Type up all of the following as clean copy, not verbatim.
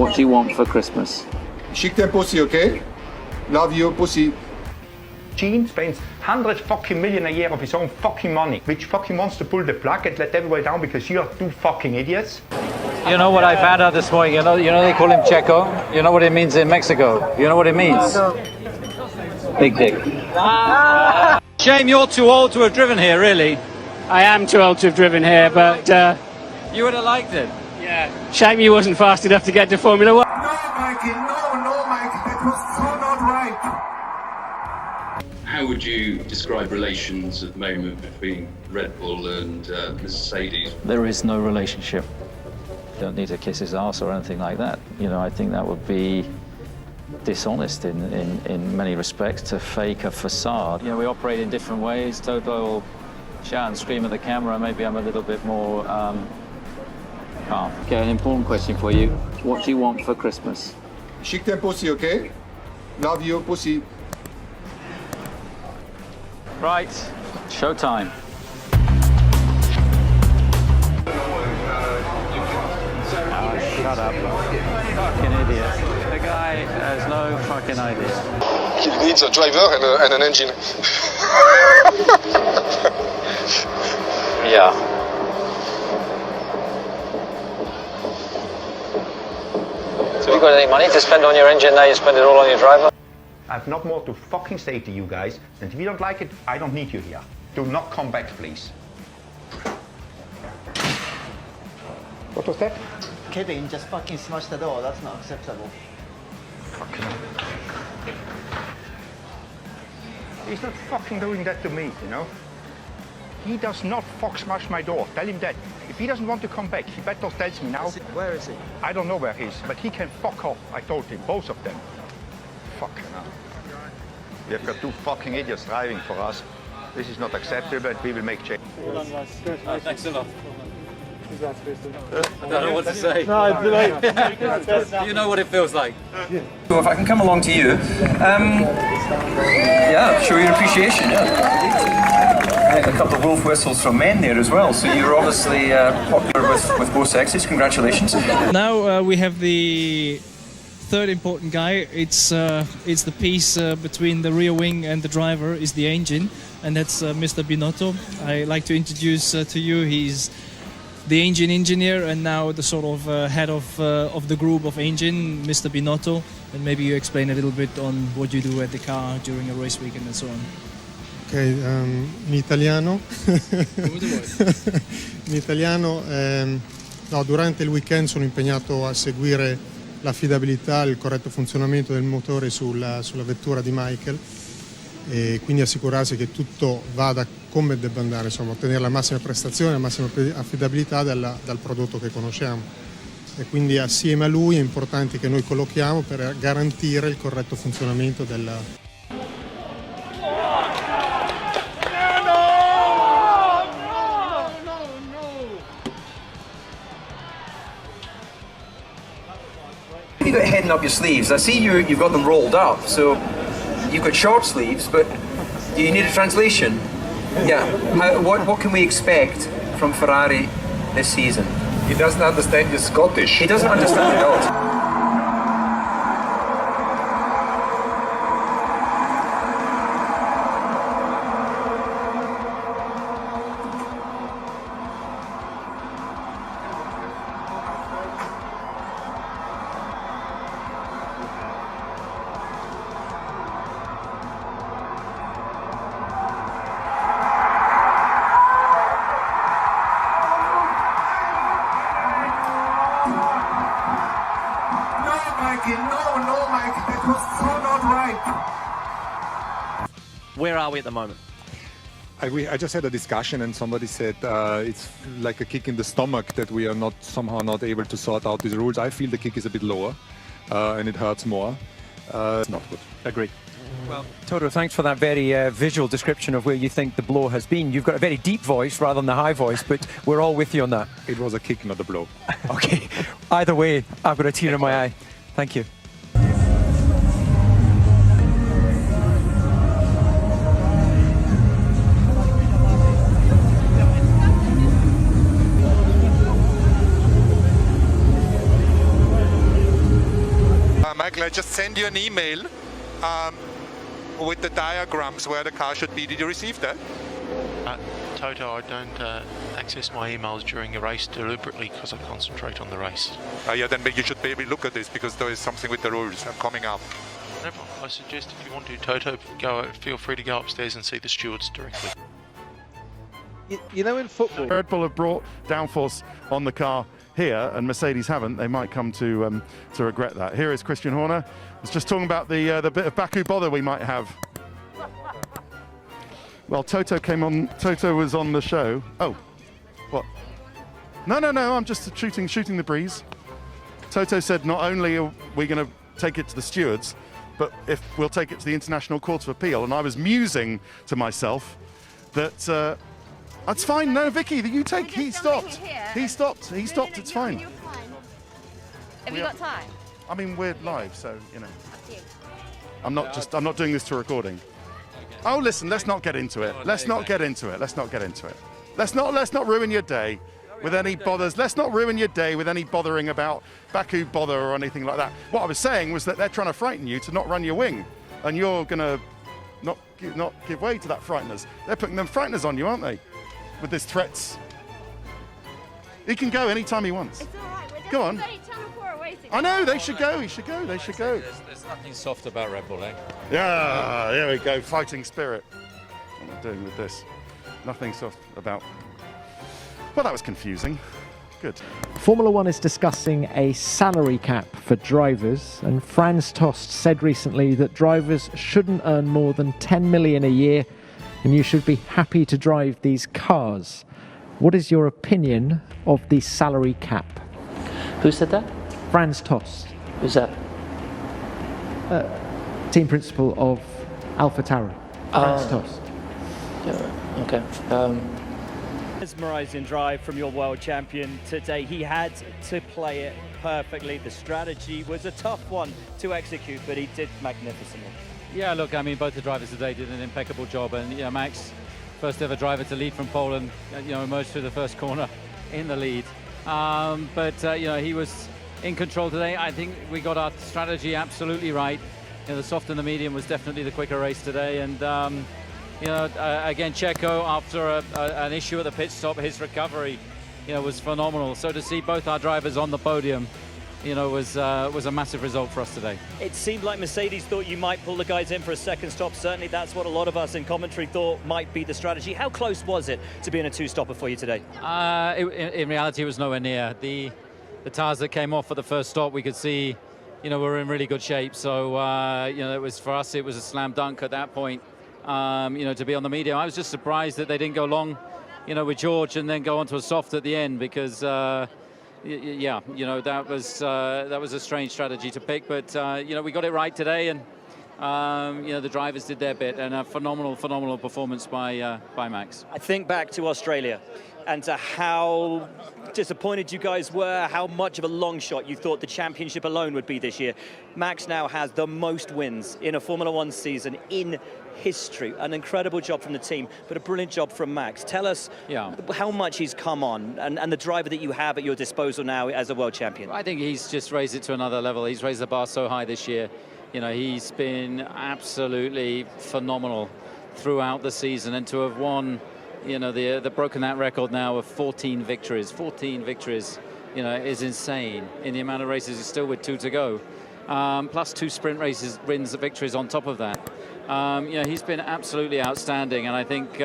What do you want for Christmas? Schick den pussy, okay? Love you, pussy. Gene spends 100 fucking million a year of his own fucking money, which fucking wants to pull the plug and let everybody down because you're two fucking idiots. You know what I found out this morning? You know they call him Checo? You know what it means in Mexico? You know what it means? Big dick. Shame you're too old to have driven here, really. I am too old to have driven here, but You would have liked it. yeah, shame you wasn't fast enough to get to Formula One. No, Mikey, no, Mikey, that was so not right. How would you describe relations at the moment between Red Bull and Mercedes? There is no relationship. You don't need to kiss his ass or anything like that. You know, I think that would be dishonest in many respects to fake a facade. You know, we operate in different ways. Toto will shout and scream at the camera. Maybe I'm a little bit more calm. Okay, an important question for you. What do you want for Christmas? Schick den pussy, okay? Love you, pussy. Right, showtime. Oh, shut up. Fucking idiot. The guy has no fucking idea. He needs a driver and an engine. Yeah. So you got any money to spend on your engine, now you spend it all on your driver? I have not more to fucking say to you guys, and if you don't like it, I don't need you here. Do not come back, please. What was that? Kevin just fucking smashed the door. That's not acceptable. Fucking. He's not fucking doing that to me, you know? He does not fuck smash my door. Tell him that. If he doesn't want to come back, he better tells me now. Where is he? I don't know where he is, but he can fuck off. I told him, both of them. Fucking hell. We have got two fucking idiots driving for us. This is not acceptable, and we will make change. Thanks a lot. I don't know what to say. You know what it feels like. So if I can come along to you, yeah, show your appreciation. Yeah. And a couple of wolf whistles from men there as well. So you're obviously popular with both sexes. Congratulations. Now we have the third important guy. It's the piece between the rear wing and the driver is the engine, and that's Mr. Binotto. I like to introduce to you. He's the engine engineer and now the sort of head of the group of engine, Mr. Binotto. And maybe you explain a little bit on what you do at the car during a race weekend and so on. Ok, in italiano. Come tu vuoi. In italiano, no, durante il weekend sono impegnato a seguire l'affidabilità e il corretto funzionamento del motore sulla vettura di Michael e quindi assicurarsi che tutto vada come debba andare, insomma, ottenere la massima prestazione, la massima affidabilità dal prodotto che conosciamo. E quindi assieme a lui è importante che noi collochiamo per garantire il corretto funzionamento del... You've got heading up your sleeves. I see you've got them rolled up, so you've got short sleeves, but do you need a translation? Yeah. What can we expect from Ferrari this season? He doesn't understand your Scottish. He doesn't understand it all. No, Mikey, that was so not right. Where are we at the moment? I just had a discussion and somebody said it's like a kick in the stomach that we are somehow not able to sort out these rules. I feel the kick is a bit lower and it hurts more. It's not good. Agreed. Well, Toto, thanks for that very visual description of where you think the blow has been. You've got a very deep voice rather than the high voice, but we're all with you on that. It was a kick, not a blow. Okay. Either way, I've got a tear in my eye. Thank you. Michael, I just send you an email with the diagrams where the car should be. Did you receive that? Toto, I don't access my emails during a race deliberately because I concentrate on the race. Yeah, then you should maybe look at this because there is something with the rules coming up. No problem. I suggest if you want to, Toto, feel free to go upstairs and see the stewards directly. You know, in football, Red Bull have brought downforce on the car here, and Mercedes haven't. They might come to regret that. Here is Christian Horner. I was just talking about the bit of Baku bother we might have. Well, Toto was on the show. Oh, what? No, I'm just shooting the breeze. Toto said not only are we going to take it to the stewards, but if we'll take it to the International Court of Appeal. And I was musing to myself that that's fine. No, Vicky, you take. He stopped. He stopped. It's fine. You're fine. Have you got time? I mean, we're live, so you know. I'm not doing this to recording. Oh, listen, let's not get into it. Let's not ruin your day with any bothers. Let's not ruin your day with any bothering about Baku bother or anything like that. What I was saying was that they're trying to frighten you to not run your wing, and you're gonna not give way to that frighteners. They're putting them frighteners on you, aren't they? With this threats. He can go anytime he wants. It's all right. We're Go on. Channel 4 away to go. I know, they should go. He should go. They should go. There's nothing soft about Red Bull, eh? Yeah, there we go. Fighting spirit. What am I doing with this? Nothing soft about. Well, that was confusing. Good. Formula One is discussing a salary cap for drivers, and Franz Tost said recently that drivers shouldn't earn more than 10 million a year, and you should be happy to drive these cars. What is your opinion of the salary cap? Who said that? Franz Tost. Who's that? Team principal of AlphaTauri. Franz Tost. Yeah, okay. Mesmerising drive from your world champion today. He had to play it perfectly. The strategy was a tough one to execute, but he did magnificently. Yeah, look, I mean, both the drivers today did an impeccable job, and Max, first ever driver to lead from Poland, emerged through the first corner in the lead. But he was in control today. I think we got our strategy absolutely right. The soft and the medium was definitely the quicker race today, and again, Checo, after an issue at the pit stop, his recovery, was phenomenal. So to see both our drivers on the podium, was a massive result for us today. It seemed like Mercedes thought you might pull the guys in for a second stop. Certainly that's what a lot of us in commentary thought might be the strategy. How close was it to being a two-stopper for you today? In reality, it was nowhere near. The tires that came off for the first stop, we could see, we're in really good shape. So, it was, for us, it was a slam dunk at that point, to be on the medium. I was just surprised that they didn't go long, with George and then go onto a soft at the end, because that was a strange strategy to pick, but we got it right today, and the drivers did their bit, and a phenomenal performance by Max. I think back to Australia and to how disappointed you guys were, how much of a long shot you thought the championship alone would be this year. Max now has the most wins in a Formula One season in history. An incredible job from the team, but a brilliant job from Max. Tell us how much he's come on, and the driver that you have at your disposal now as a world champion. I think he's just raised it to another level. He's raised the bar so high this year. He's been absolutely phenomenal throughout the season, and to have won, the broken that record now of 14 victories. 14 victories, is insane in the amount of races. He's still with 2 to go, plus 2 sprint races, wins, victories on top of that. He's been absolutely outstanding, and I think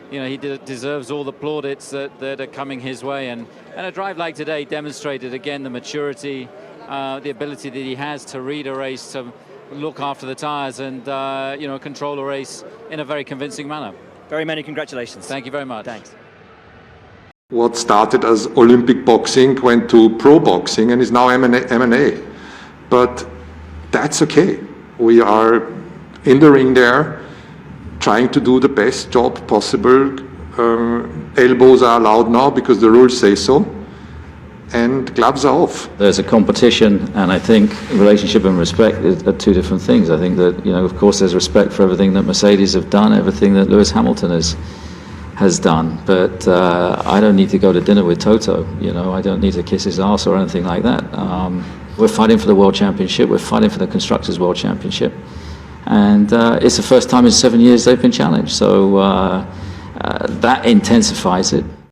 he deserves all the plaudits that are coming his way. And a drive like today demonstrated again the maturity, the ability that he has to read a race, to look after the tires, and control a race in a very convincing manner. Very many congratulations. Thank you very much. Thanks. What started as Olympic boxing went to pro boxing and is now MMA. But that's okay. We are in the ring there, trying to do the best job possible. Elbows are allowed now because the rules say so, and gloves are off. There's a competition, and I think relationship and respect are 2 different things. I think that, of course, there's respect for everything that Mercedes have done, everything that Lewis Hamilton has done. But I don't need to go to dinner with Toto. I don't need to kiss his arse or anything like that. We're fighting for the World Championship, we're fighting for the Constructors' World Championship, and it's the first time in 7 years they've been challenged, so that intensifies it.